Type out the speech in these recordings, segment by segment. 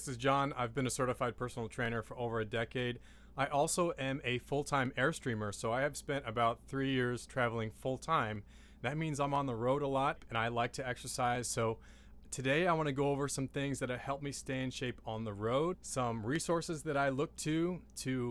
This is John. I've been a certified personal trainer for over a decade. I also am a full-time Airstreamer, so I have spent about 3 years traveling full-time. That means I'm on the road a lot and I like to exercise. So today I want to go over some things that have helped me stay in shape on the road, some resources that I look to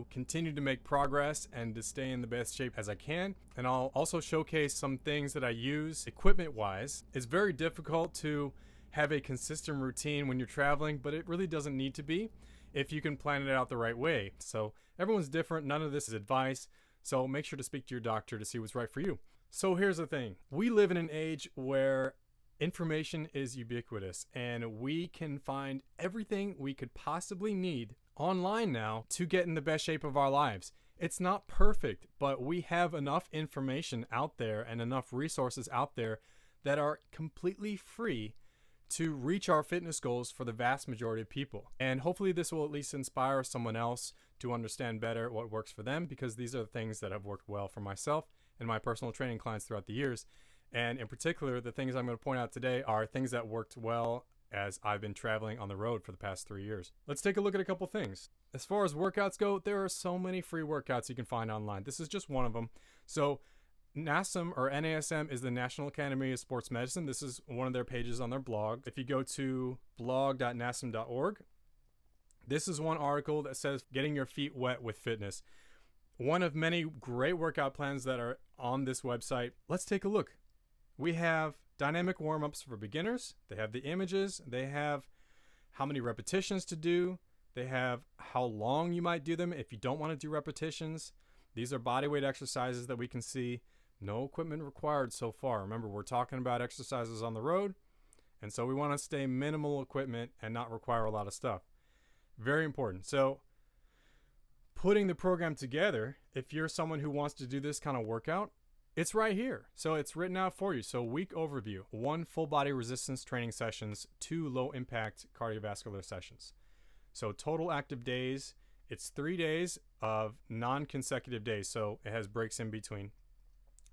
continue to make progress and to stay in the best shape as I can. And I'll also showcase some things that I use equipment-wise. It's very difficult to have a consistent routine when you're traveling, but it really doesn't need to be if you can plan it out the right way. So everyone's different. None of this is advice. So make sure to speak to your doctor to see what's right for you. So here's the thing. We live in an age where information is ubiquitous and we can find everything we could possibly need online now to get in the best shape of our lives. It's not perfect, but we have enough information out there and enough resources out there that are completely free to reach our fitness goals for the vast majority of people. And hopefully this will at least inspire someone else to understand better what works for them, because these are the things that have worked well for myself and my personal training clients throughout the years. And in particular, the things I'm going to point out today are things that worked well as I've been traveling on the road for the past 3 years. Let's take a look at a couple things. As far as workouts go, there are so many free workouts you can find online. This is just one of them. So NASM, or NASM, is the National Academy of Sports Medicine. This is one of their pages on their blog. If you go to blog.nasm.org, this is one article that says getting your feet wet with fitness. One of many great workout plans that are on this website. Let's take a look. We have dynamic warm-ups for beginners. They have the images. They have how many repetitions to do. They have how long you might do them if you don't want to do repetitions. These are bodyweight exercises that we can see. No equipment required so far. Remember, we're talking about exercises on the road, and so we want to stay minimal equipment and not require a lot of stuff. Very important. So putting the program together, if you're someone who wants to do this kind of workout, it's right here. So it's written out for you. So week overview, 1 full body resistance training sessions, 2 low impact cardiovascular sessions. So total active days, it's 3 days of non-consecutive days. So it has breaks in between.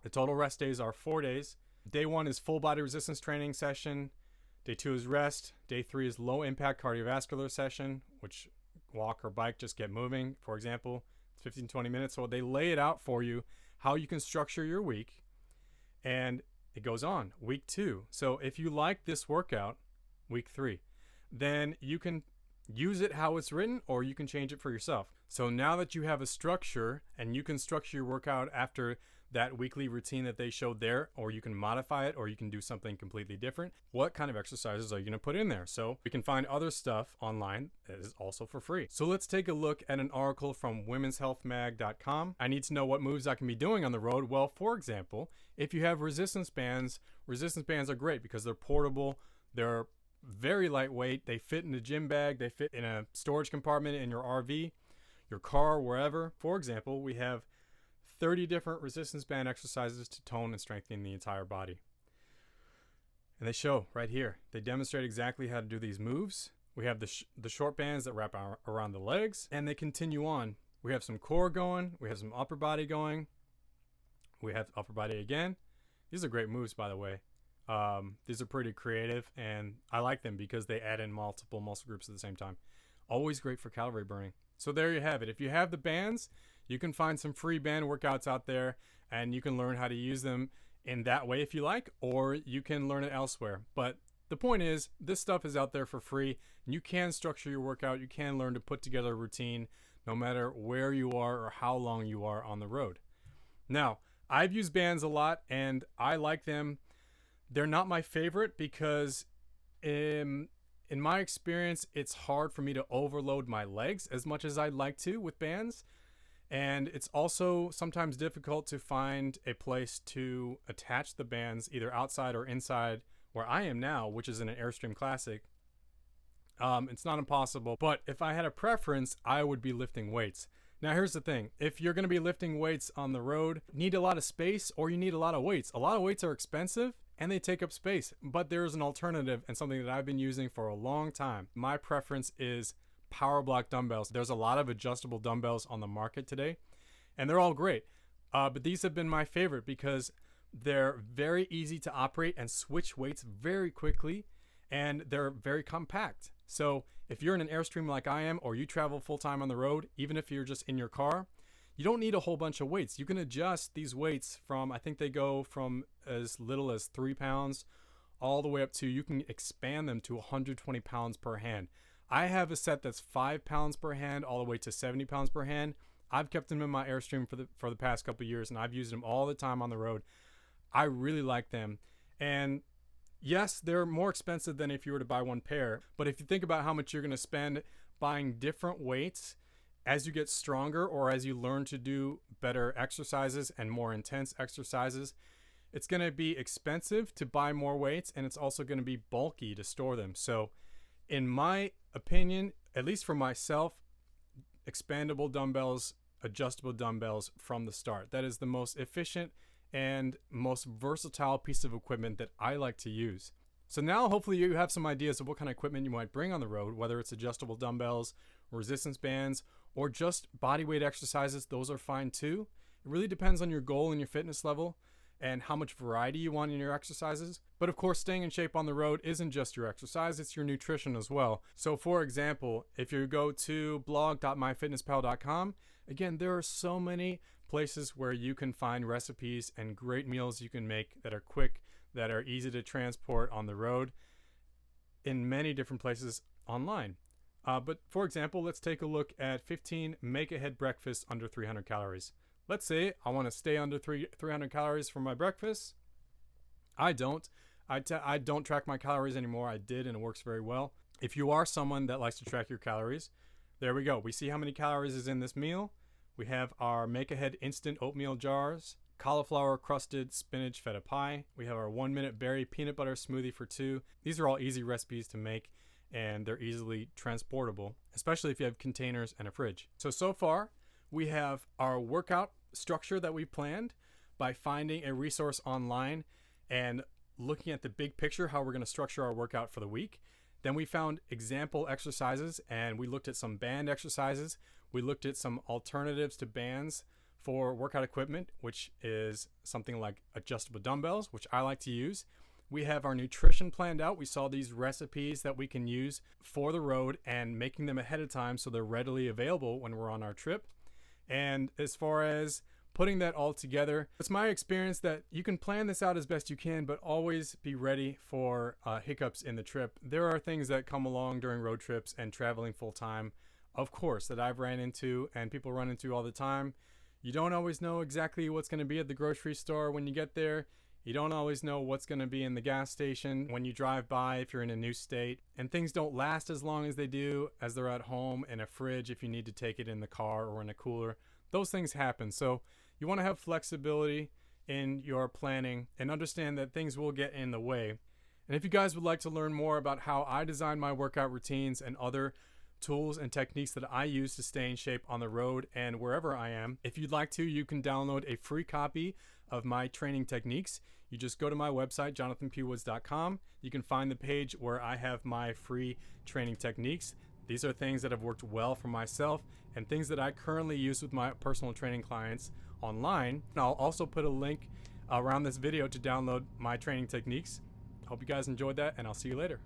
The total rest days are 4 days. Day 1 is full body resistance training session. Day 2 is rest. Day 3 is low impact cardiovascular session, which walk or bike, just get moving. For example, it's 15-20 minutes. So they lay it out for you how you can structure your week. And it goes on. Week 2. So if you like this workout, week 3, then you can use it how it's written, or you can change it for yourself. So now that you have a structure and you can structure your workout after that weekly routine that they showed there, or you can modify it, or you can do something completely different, what kind of exercises are you going to put in there? So we can find other stuff online that is also for free. So let's take a look at an article from womenshealthmag.com. I need to know what moves I can be doing on the road. Well, for example, if you have resistance bands are great because they're portable. They're very lightweight. They fit in a gym bag. They fit in a storage compartment in your RV, your car, wherever. For example, we have 30 different resistance band exercises to tone and strengthen the entire body. And they show right here. They demonstrate exactly how to do these moves. We have the short bands that wrap around the legs, and they continue on. We have some core going. We have some upper body going. We have upper body again. These are great moves, by the way. These are pretty creative, and I like them because they add in multiple muscle groups at the same time. Always great for calorie burning. So there you have it. If you have the bands, you can find some free band workouts out there, and you can learn how to use them in that way if you like, or you can learn it elsewhere. But the point is, this stuff is out there for free, and you can structure your workout. You can learn to put together a routine no matter where you are or how long you are on the road. Now, I've used bands a lot, and I like them. They're not my favorite because in my experience, it's hard for me to overload my legs as much as I'd like to with bands. And it's also sometimes difficult to find a place to attach the bands either outside or inside where I am now, which is in an Airstream Classic. It's not impossible, but if I had a preference, I would be lifting weights. Now, here's the thing. If you're going to be lifting weights on the road, you need a lot of space or you need a lot of weights. A lot of weights are expensive and they take up space, but there's an alternative and something that I've been using for a long time. My preference is power block dumbbells. There's a lot of adjustable dumbbells on the market today, and they're all great. But these have been my favorite because they're very easy to operate and switch weights very quickly, and they're very compact. So if you're in an Airstream like I am, or you travel full time on the road, even if you're just in your car, you don't need a whole bunch of weights. You can adjust these weights from, I think they go from as little as 3 pounds all the way up to, you can expand them to 120 pounds per hand. I have a set that's 5 pounds per hand all the way to 70 pounds per hand. I've kept them in my Airstream for the past couple of years, and I've used them all the time on the road. I really like them. And yes, they're more expensive than if you were to buy one pair. But if you think about how much you're going to spend buying different weights as you get stronger, or as you learn to do better exercises and more intense exercises, it's going to be expensive to buy more weights, and it's also going to be bulky to store them. So in my opinion, at least for myself, expandable dumbbells, adjustable dumbbells from the start. That is the most efficient and most versatile piece of equipment that I like to use. So now hopefully you have some ideas of what kind of equipment you might bring on the road, whether it's adjustable dumbbells, resistance bands, or just body weight exercises. Those are fine too. It really depends on your goal and your fitness level and how much variety you want in your exercises. But of course, staying in shape on the road isn't just your exercise, it's your nutrition as well. So for example, if you go to blog.myfitnesspal.com, again, there are so many places where you can find recipes and great meals you can make that are quick, that are easy to transport on the road in many different places online. But for example, let's take a look at 15 make-ahead breakfasts under 300 calories. Let's say I want to stay under 300 calories for my breakfast. I don't track my calories anymore. I did, and it works very well. If you are someone that likes to track your calories, there we go. We see how many calories is in this meal. We have our make-ahead instant oatmeal jars, cauliflower crusted spinach feta pie. We have our 1-minute berry peanut butter smoothie for 2. These are all easy recipes to make, and they're easily transportable, especially if you have containers and a fridge. So far, we have our workout structure that we planned by finding a resource online and looking at the big picture, how we're going to structure our workout for the week. Then we found example exercises, and we looked at some band exercises. We looked at some alternatives to bands for workout equipment, which is something like adjustable dumbbells, which I like to use. We have our nutrition planned out. We saw these recipes that we can use for the road and making them ahead of time so they're readily available when we're on our trip. And as far as putting that all together, it's my experience that you can plan this out as best you can, but always be ready for hiccups in the trip. There are things that come along during road trips and traveling full time, of course, that I've ran into and people run into all the time. You don't always know exactly what's going to be at the grocery store when you get there. You don't always know what's going to be in the gas station when you drive by if you're in a new state. And things don't last as long as they do as they're at home in a fridge if you need to take it in the car or in a cooler. Those things happen. So you want to have flexibility in your planning and understand that things will get in the way. And if you guys would like to learn more about how I design my workout routines and other tools and techniques that I use to stay in shape on the road and wherever I am, if you'd like to, you can download a free copy of my training techniques. You just go to my website, jonathanpwoods.com. You can find the page where I have my free training techniques. These are things that have worked well for myself and things that I currently use with my personal training clients online. And I'll also put a link around this video to download my training techniques. Hope you guys enjoyed that, and I'll see you later.